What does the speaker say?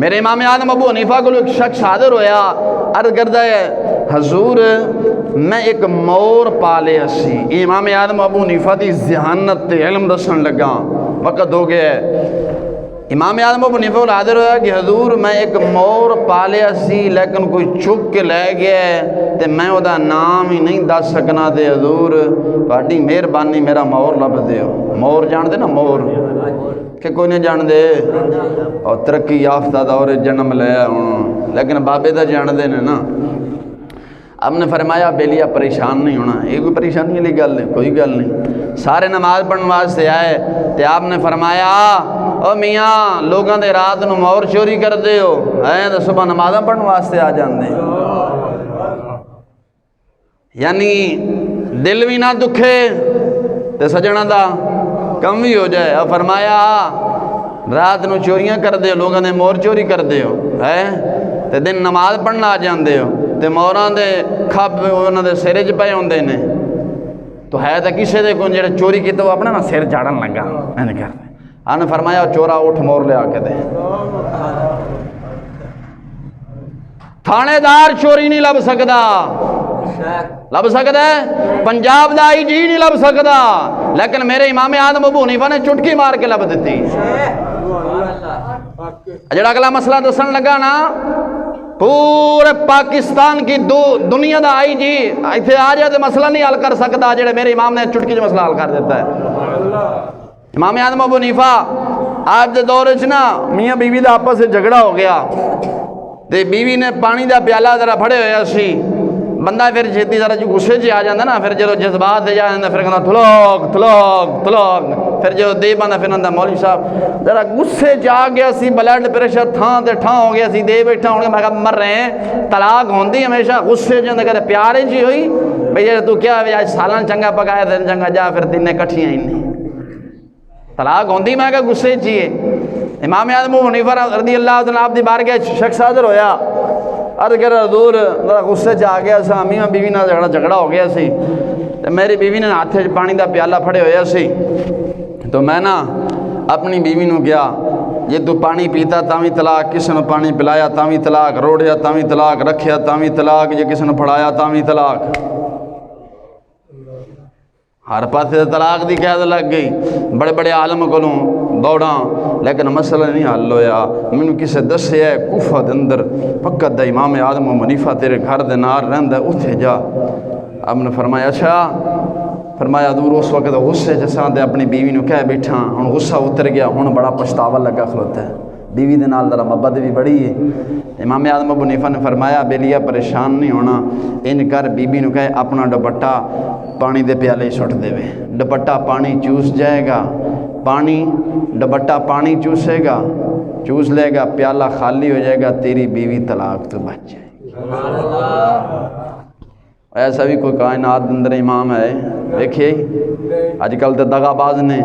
میرے امام اعظم ابو حنیفہ کو ایک شخص حاضر ہویا، عرض کردا ہے حضور میں ایک مور پالیا سی۔ امام اعظم ابو حنیفہ دی ذہانت تے علم دسن لگا، وقت ہو گیا ہے۔ امام اعظم ابو حنیفہ کو حاضر ہویا کہ حضور میں ایک مور پالیا سی لیکن کوئی چک کے لے گیا ہے تے میں او دا نام ہی نہیں دس سکنا، تے حضور تہاڈی مہربانی میرا مور لب دیو۔ مور جان دے نا مور کہ کوئی نہیں جان دے، اور ترقی یافتہ دور جنم لیا ہوں، لیکن بابے دا جان دے نا۔ اب نے فرمایا بیلیا پریشان نہیں ہونا، یہ کوئی پریشانی والی گل نہیں، کوئی گل نہیں۔ سارے نماز پڑھنے واسطے آئے تے آپ نے فرمایا او میاں لوگاں دے رات نو مور چوری کر دے ہو تے صبح نمازاں پڑھنے واسطے آ جاندے، یعنی دل بھی نہ دکھے تے سجنا دا کم بھی ہو جائے۔ اب فرمایا رات نو چوریاں کر دے ہو، لوگاں دے مور چوری کر دے ہو تے دن نماز پڑھنا آ جاندے ہو تے موراں دے کھب انہاں دے سر وچ پئے ہوندے نے، تو ہے تے کسے دے کوئی جڑا چوری کیتا وہ اپنا نا سر جاڑن لگا اینے کرتے۔ آنے فرمایا چورا اٹھ مور لے آ کے دے۔ تھانے دار چوری نہیں لب سکدا، لب سکدا ہے پنجاب دا آئی جی نہیں لب سکدا، لیکن میرے امام اعظم ابو حنیفہ نے چٹکی مار کے لب دیتی۔ جڑا اگلا مسئلہ دسن لگا نا، پورے پاکستان کی دنیا دا آئی جی ایتھے آ جائے تو مسئلہ نہیں حل کر سکتا جڑے میرے امام نے چٹکی جو مسئلہ حل کر دیتا ہے۔ امام اعظم ابو حنیفہ آج دے دور وچ نا میاں بیوی دا آپس سے جھگڑا ہو گیا تے بیوی نے پانی دا پیالہ ذرا پھڑے ہویا سی، بندہ پھر چھتی ذرا جو غصے چ آ جاندا نا، پھر جدوں جذبات تے جا جاندا پھر کہندا تھلوک تھلوک تھلوک، پھر جدوں دے باندا پھر آندا مولوی صاحب ذرا غصے چ آ گیا سی، بلڈ پریشر تھاں تے ٹھاں ہو گیا سی، دے بیٹھا ہون میں کہا مر رہے ہیں۔ طلاق ہوندی ہمیشہ غصے چ کہتے پیار وچ ہی ہوئی بھئی جے تو کیا اج سالن چنگا پکایا دن چنگا جا پھر تینے کٹھیاں ہی نہیں، طلاق ہوندی میں کہ غصے چ ہی ہے۔ امام اعظم ابو حنیفہ رضی اللہ عنہ آپ دی بارگاہ شخص حاضر ہویا، عرض کر حضور ذرا غصے چ آ گیا سا، میاں بیوی نال جھگڑا ہو گیا سی تے میری بیوی نے ہاتھ وچ پانی دا پیالہ پھڑے ہویا سی، تو میں نا اپنی بیوی نو گیا جے تو پانی پیتا تاں وی طلاق، کسے نو پانی پلایا تاں وی طلاق، روڑیا تاں وی طلاق، رکھیا تاں وی طلاق، جے کسے نو پھڑایا تاں وی طلاق، ہر پاسے طلاق دی قید لگ گئی۔ بڑے بڑے عالم کولوں دوڑاں لیکن مسئلہ نہیں حل ہویا۔ مینوں کسے دسیا ہے کوفہ دے اندر فقط دا امام اعظم ابو حنیفہ تیرے گھر دے نال رہندا ہے، اوتھے جا۔ اب نے فرمایا اچھا، فرمایا دور اس وقت غصے جساں تے اپنی بیوی نو کہہ بیٹھا، ہن غصہ اتر گیا، ہن بڑا پچھتاوا لگا کھلوتا ہے، بیوی دے نال ذرا محبت بھی بڑی ہے۔ امام اعظم ابو حنیفہ نے فرمایا بیلیا پریشان نہیں ہونا، ان کر بیوی نو کہے اپنا دوپٹہ پانی دے پیالے سٹ دے وے، دوپٹہ پانی چوس جائے گا، پانی دوپٹہ پانی چوسے گا، چوس لے گا، پیالہ خالی ہو جائے گا، تیری بیوی طلاق تو بچ جائے گی۔ ایسا بھی کوئی کائنات اندر امام ہے دیکھیے، آج کل تو دغا باز نے